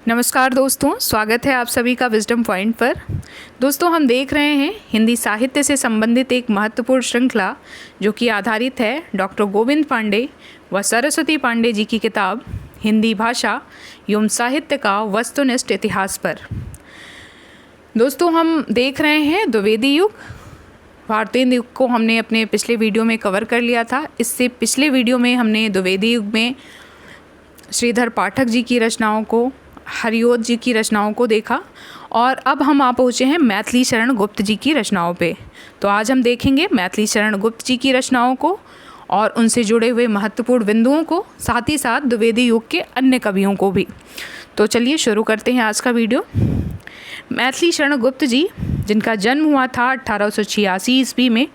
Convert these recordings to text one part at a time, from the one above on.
नमस्कार दोस्तों, स्वागत है आप सभी का विजडम पॉइंट पर। दोस्तों, हम देख रहे हैं हिंदी साहित्य से संबंधित एक महत्वपूर्ण श्रृंखला जो कि आधारित है डॉक्टर गोविंद पांडे व सरस्वती पांडे जी की किताब हिंदी भाषा एवं साहित्य का वस्तुनिष्ठ इतिहास पर। दोस्तों, हम देख रहे हैं द्विवेदी युग। भारतीय युग को हमने अपने पिछले वीडियो में कवर कर लिया था। इससे पिछले वीडियो में हमने द्विवेदी युग में श्रीधर पाठक जी की रचनाओं को, हरिओत जी की रचनाओं को देखा और अब हम आ पहुँचे हैं मैथिली शरण गुप्त जी की रचनाओं पे। तो आज हम देखेंगे मैथिली शरण गुप्त जी की रचनाओं को और उनसे जुड़े हुए महत्वपूर्ण बिंदुओं को, साथ ही साथ द्विवेदी युग के अन्य कवियों को भी। तो चलिए शुरू करते हैं आज का वीडियो। मैथिली शरण गुप्त जी, जिनका जन्म हुआ था 1886 ईस्वी में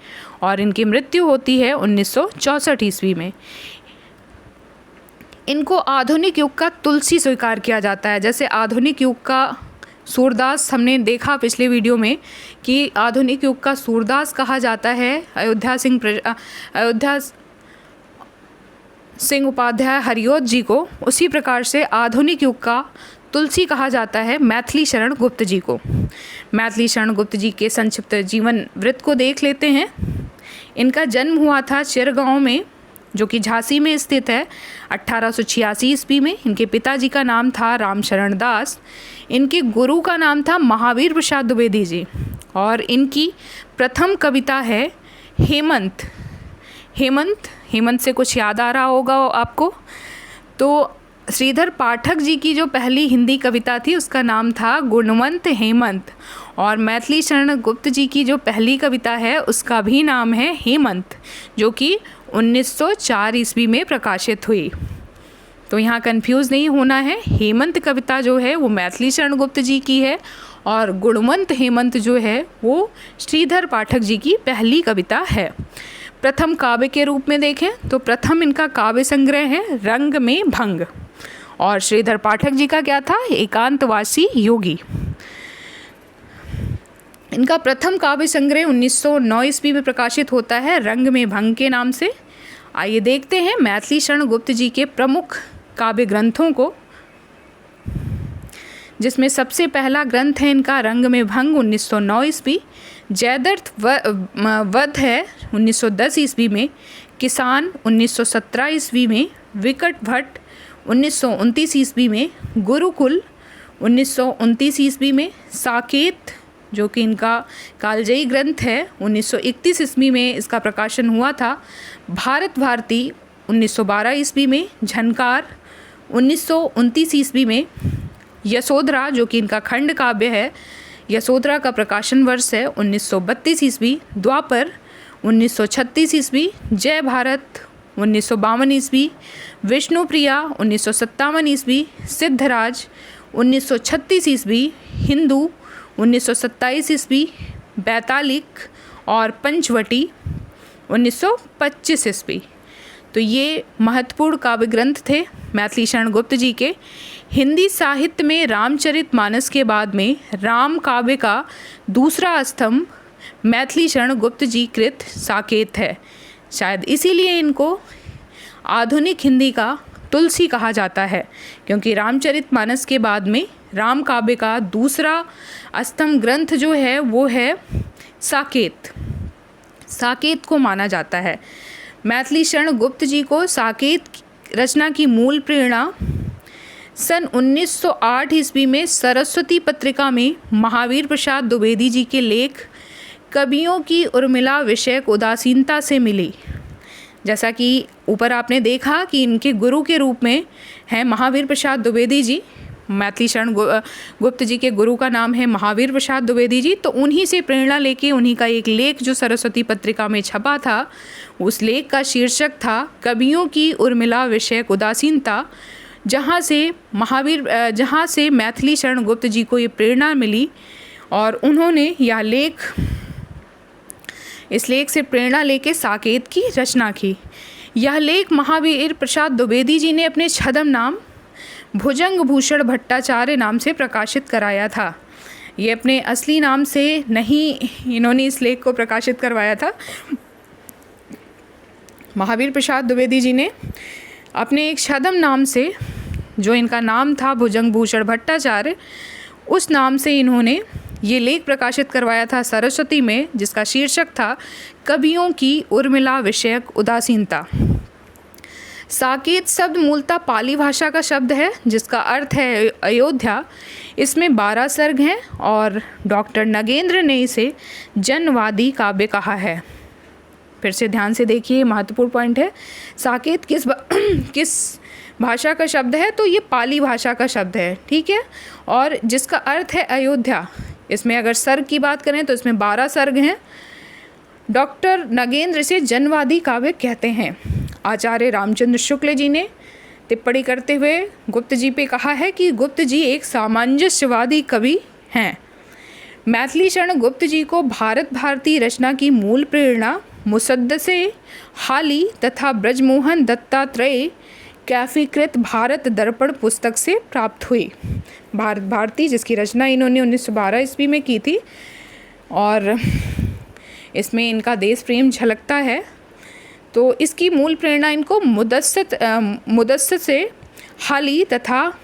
और इनकी मृत्यु होती है 1964 ईस्वी में। इनको आधुनिक युग का तुलसी स्वीकार किया जाता है। जैसे आधुनिक युग का सूरदास हमने देखा पिछले वीडियो में कि आधुनिक युग का सूरदास कहा जाता है अयोध्या सिंह उपाध्याय हरिओत जी को, उसी प्रकार से आधुनिक युग का तुलसी कहा जाता है मैथिली शरण गुप्त जी को। मैथिली शरण गुप्त जी के संक्षिप्त जीवन वृत्त को देख लेते हैं। इनका जन्म हुआ था चिरगांव में, जो कि झांसी में स्थित है, 1886 ईस्वी में। इनके पिताजी का नाम था रामशरण दास। इनके गुरु का नाम था महावीर प्रसाद द्विवेदी जी और इनकी प्रथम कविता है हेमंत। हेमंत से कुछ याद आ रहा होगा आपको। तो श्रीधर पाठक जी की जो पहली हिंदी कविता थी उसका नाम था गुणवंत हेमंत, और मैथिली शरण गुप्त जी की जो पहली कविता है उसका भी नाम है हेमंत, जो कि 1904 ईस्वी में प्रकाशित हुई। तो यहाँ कंफ्यूज नहीं होना है। हेमंत कविता जो है वो मैथिली शरण गुप्त जी की है और गुणवंत हेमंत जो है वो श्रीधर पाठक जी की पहली कविता है। प्रथम काव्य के रूप में देखें तो प्रथम इनका काव्य संग्रह है रंग में भंग, और श्रीधर पाठक जी का क्या था, एकांतवासी योगी। इनका प्रथम काव्य संग्रह 1909 ईस्वी में प्रकाशित होता है रंग में भंग के नाम से। आइए देखते हैं मैथिली शरण गुप्त जी के प्रमुख काव्य ग्रंथों को, जिसमें सबसे पहला ग्रंथ है इनका रंग में भंग 1909 ईस्वी। जयद्रथ वध है 1910 ईस्वी में। किसान 1917 ईस्वी में। विकट भट्ट 1929 ईस्वी में। गुरुकुल 1929 ईस्वी में। साकेत, जो कि इनका कालजयी ग्रंथ है, 1931 ईस्वी में इसका प्रकाशन हुआ था। भारत भारती 1912 ईस्वी में। झनकार 1929 ईस्वी में। यशोधरा, जो कि इनका खंड काव्य है, यशोधरा का प्रकाशन वर्ष है 1932 ईस्वी। द्वापर 1936 ईस्वी। जय भारत 1952 ईस्वी। विष्णुप्रिया 1957 ईस्वी। सिद्धराज 1936 ईस्वी। हिंदू 1927 ईस्वी। बैतालिक और पंचवटी 1925 ईस्वी। तो ये महत्वपूर्ण काव्य ग्रंथ थे मैथिली शरण गुप्त जी के। हिंदी साहित्य में रामचरितमानस के बाद में राम काव्य का दूसरा स्तंभ मैथिली शरण गुप्त जी कृत साकेत है। शायद इसीलिए इनको आधुनिक हिंदी का तुलसी कहा जाता है, क्योंकि रामचरितमानस के बाद में राम काव्य का दूसरा स्तंभ ग्रंथ जो है वो है साकेत को माना जाता है। मैथिली शरण गुप्त जी को साकेत रचना की मूल प्रेरणा सन 1908 ईस्वी में सरस्वती पत्रिका में महावीर प्रसाद द्विवेदी जी के लेख कवियों की उर्मिला विषयक उदासीनता से मिली। जैसा कि ऊपर आपने देखा कि इनके गुरु के रूप में हैं महावीर प्रसाद द्विवेदी जी। मैथिली शरण गुप्त जी के गुरु का नाम है महावीर प्रसाद द्विवेदी जी। तो उन्हीं से प्रेरणा लेके उन्हीं का एक लेख जो सरस्वती पत्रिका में छपा था, उस लेख का शीर्षक था कवियों की उर्मिला विषयक उदासीनता, जहाँ से मैथिली शरण गुप्त जी को ये प्रेरणा मिली और उन्होंने इस लेख से प्रेरणा लेके साकेत की रचना की। यह लेख महावीर प्रसाद द्विवेदी जी ने अपने छद्म नाम भुजंग भूषण भट्टाचार्य नाम से प्रकाशित कराया था। ये अपने असली नाम से नहीं इन्होंने इस लेख को प्रकाशित करवाया था। महावीर प्रसाद द्विवेदी जी ने अपने एक छद्म नाम से जो इनका नाम था भुजंग भूषण भट्टाचार्य, उस नाम से इन्होंने ये लेख प्रकाशित करवाया था सरस्वती में, जिसका शीर्षक था कवियों की उर्मिला विषयक उदासीनता। साकेत शब्द मूलतः पाली भाषा का शब्द है जिसका अर्थ है अयोध्या। इसमें 12 सर्ग हैं और डॉक्टर नगेंद्र ने इसे जनवादी काव्य कहा है। फिर से ध्यान से देखिए, महत्वपूर्ण पॉइंट है। साकेत किस भाषा का शब्द है? तो ये पाली भाषा का शब्द है, ठीक है, और जिसका अर्थ है अयोध्या। इसमें अगर सर्ग की बात करें तो इसमें 12 सर्ग हैं। डॉक्टर नगेंद्र से जनवादी काव्य कहते हैं। आचार्य रामचंद्र शुक्ल जी ने टिप्पणी करते हुए गुप्त जी पे कहा है कि गुप्त जी एक सामंजस्यवादी कवि हैं। मैथिली शरण गुप्त जी को भारत भारती रचना की मूल प्रेरणा मुसद्दसे हाली तथा ब्रजमोहन दत्तात्रेय कैफीकृत भारत दर्पण पुस्तक से प्राप्त हुई। भारत भारती जिसकी रचना इन्होंने 1912 ईस्वी में की थी और इसमें इनका देश प्रेम झलकता है। तो इसकी मूल प्रेरणा इनको मुदस्सत से हाली तथा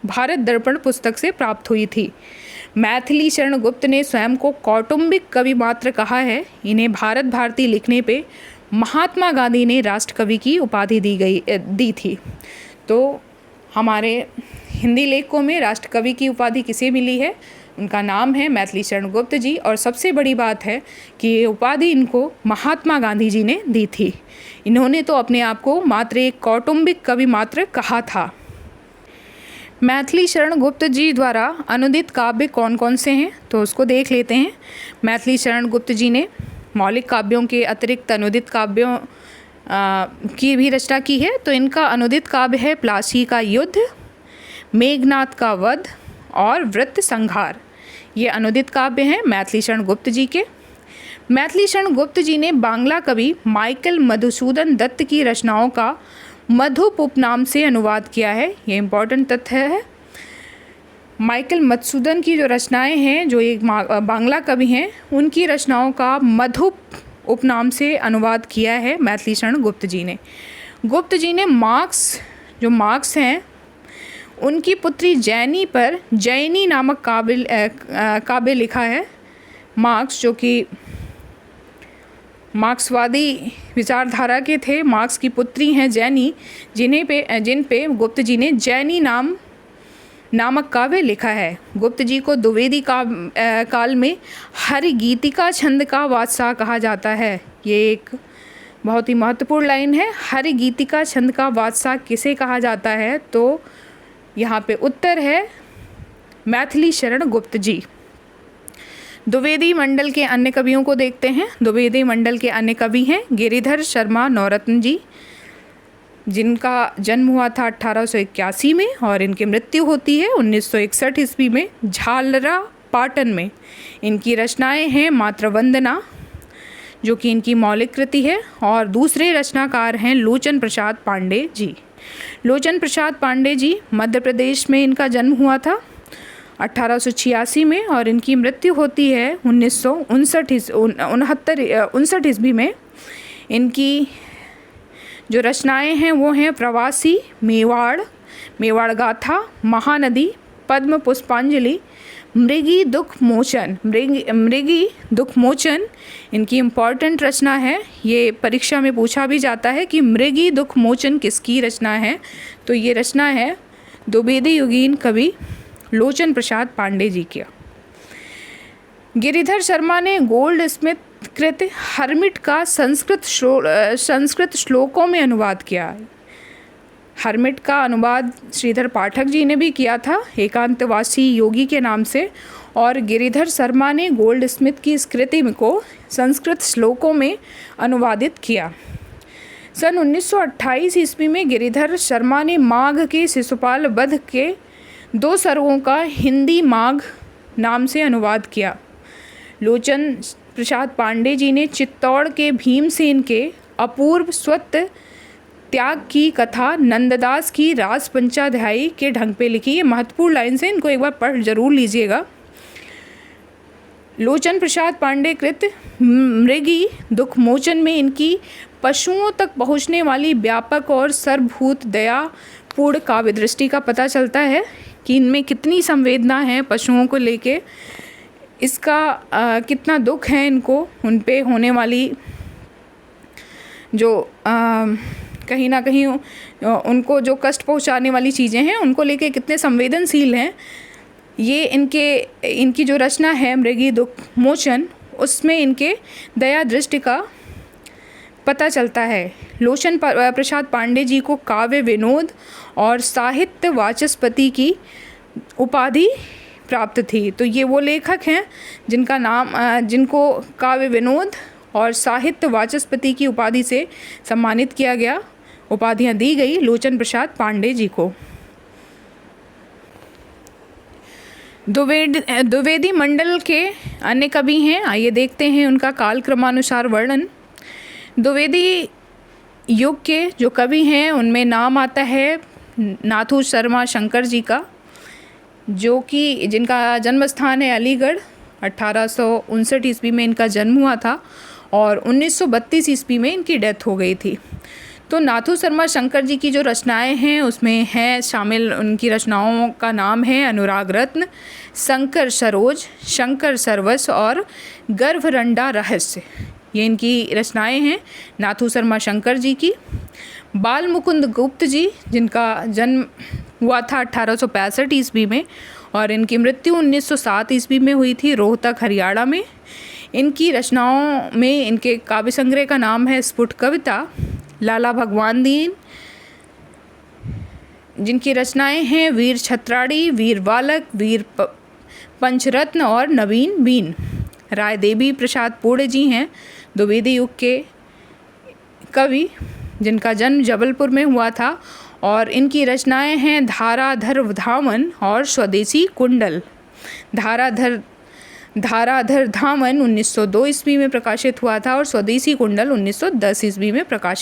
भारत दर्पण पुस्तक से प्राप्त हुई थी। मैथिली शरण गुप्त ने स्वयं को कौटुंबिक कवि मात्र कहा है। इन्हें भारत भारती लिखने पे महात्मा गांधी ने राष्ट्रकवि की उपाधि दी थी। तो हमारे हिंदी लेखकों में राष्ट्रकवि की उपाधि किसे मिली है? उनका नाम है मैथिली शरण गुप्त जी, और सबसे बड़ी बात है कि ये उपाधि इनको महात्मा गांधी जी ने दी थी। इन्होंने तो अपने आप को मात्र एक कौटुंबिक कवि मात्र कहा था। मैथिली शरण गुप्त जी द्वारा अनुदित काव्य कौन कौन से हैं तो उसको देख लेते हैं। मैथिली शरण गुप्त जी ने मौलिक काव्यों के अतिरिक्त अनुदित काव्यों की भी रचना की है। तो इनका अनुदित काव्य है प्लासी का युद्ध, मेघनाथ का वध और वृत्त संहार। ये अनुदित काव्य हैं मैथिली शरण गुप्त जी के। मैथिली शरण गुप्त जी ने बांग्ला कवि माइकल मधुसूदन दत्त की रचनाओं का मधुप उपनाम से अनुवाद किया है। ये इम्पॉर्टेंट तथ्य है। माइकल मधुसूदन की जो रचनाएं हैं, जो एक बांग्ला कवि हैं, उनकी रचनाओं का मधुप उपनाम से अनुवाद किया है मैथिली शरण गुप्त जी ने। गुप्त जी ने मार्क्स हैं, उनकी पुत्री जैनी पर जैनी नामक काव्य लिखा है। मार्क्स जो कि मार्क्सवादी विचारधारा के थे, मार्क्स की पुत्री हैं जैनी, जिन पे गुप्त जी ने जैनी नामक काव्य लिखा है। गुप्त जी को द्विवेदी काल में हरिगीतिका छंद का बादशाह कहा जाता है। ये एक बहुत ही महत्वपूर्ण लाइन है। हरिगीतिका छंद का बादशाह किसे कहा जाता है? तो यहाँ पे उत्तर है मैथिली शरण गुप्त जी। द्विवेदी मंडल के अन्य कवियों को देखते हैं। द्विवेदी मंडल के अन्य कवि हैं गिरिधर शर्मा नौरत्न जी, जिनका जन्म हुआ था 1881 में और इनकी मृत्यु होती है 1961 ईस्वी में झालरा पाटन में। इनकी रचनाएं हैं मात्र वंदना, जो कि इनकी मौलिक कृति है, और दूसरे रचनाकार हैं लोचन प्रसाद पांडे जी। लोचन प्रसाद पांडे जी मध्य प्रदेश में इनका जन्म हुआ था 1886 में और इनकी मृत्यु होती है 1959 ईस्वी में। इनकी जो रचनाएं हैं वो हैं प्रवासी, मेवाड़ गाथा, महानदी, पद्म पुष्पांजलि, मृगी दुख मोचन इनकी इम्पॉर्टेंट रचना है। ये परीक्षा में पूछा भी जाता है कि मृगी दुख मोचन किसकी रचना है? तो ये रचना है द्विवेदी युगीन कवि लोचन प्रसाद पांडे जी की। गिरिधर शर्मा ने गोल्ड स्मिथ कृत हर्मिट का संस्कृत श्लोकों में अनुवाद किया। हर्मिट का अनुवाद श्रीधर पाठक जी ने भी किया था एकांतवासी योगी के नाम से, और गिरिधर शर्मा ने गोल्ड स्मिथ की इस कृति को संस्कृत श्लोकों में अनुवादित किया। सन 1928 ईस्वी में गिरिधर शर्मा ने माघ के शिशुपाल वध के 2 सर्गों का हिंदी माघ नाम से अनुवाद किया। लोचन प्रसाद पांडे जी ने चित्तौड़ के भीमसेन के अपूर्व स्वत त्याग की कथा नंददास की राज पंचाध्यायी के ढंग पे लिखी। ये महत्वपूर्ण लाइन से, इनको एक बार पढ़ जरूर लीजिएगा। लोचन प्रसाद पांडे कृत मृगी दुख मोचन में इनकी पशुओं तक पहुँचने वाली व्यापक और सर्वभूत दया पूर्ण काव्य दृष्टि का पता चलता है कि इनमें कितनी संवेदना है पशुओं को लेके, इसका कितना दुख है इनको, उन पे होने वाली जो कहीं ना कहीं उनको जो कष्ट पहुंचाने वाली चीज़ें हैं उनको लेके कितने संवेदनशील हैं। ये इनकी जो रचना है मृगी दुख मोचन, उसमें इनके दया दृष्टि का पता चलता है। लोचन प्रसाद पांडे जी को काव्य विनोद और साहित्य वाचस्पति की उपाधि प्राप्त थी। तो ये वो लेखक हैं जिनको काव्य विनोद और साहित्य वाचस्पति की उपाधि से सम्मानित किया गया, उपाधियां दी गई लोचन प्रसाद पांडे जी को। द्विवेदी मंडल के अन्य कवि हैं, आइए देखते हैं उनका कालक्रमानुसार वर्णन। द्विवेदी युग के जो कवि हैं उनमें नाम आता है नाथू शर्मा शंकर जी का, जिनका जन्म स्थान है अलीगढ़। 1859 ईस्वी में इनका जन्म हुआ था और 1932 ईस्वी में इनकी डेथ हो गई थी। तो नाथू शर्मा शंकर जी की जो रचनाएं हैं उसमें है शामिल, उनकी रचनाओं का नाम है अनुराग रत्न, शंकर सरोज, शंकर सर्वस और गर्भरंडा रहस्य। ये इनकी रचनाएं हैं नाथू शर्मा शंकर जी की। बाल मुकुंद गुप्त जी, जिनका जन्म हुआ था 1865 ईस्वी में और इनकी मृत्यु 1907 ईस्वी में हुई थी रोहतक हरियाणा में। इनकी रचनाओं में इनके काव्य संग्रह का नाम है स्फुट कविता। लाला भगवान दीन, जिनकी रचनाएं हैं वीर छत्राड़ी, वीर बालक, वीर पंचरत्न और नवीन बीन। राय देवी प्रसाद पूर्ण जी हैं द्विवेदी युग के कवि, जिनका जन्म जबलपुर में हुआ था और इनकी रचनाएं हैं धाराधर धामन और स्वदेशी कुंडल। धाराधर धामन 1902 ईस्वी में प्रकाशित हुआ था और स्वदेशी कुंडल 1910 ईस्वी में प्रकाशित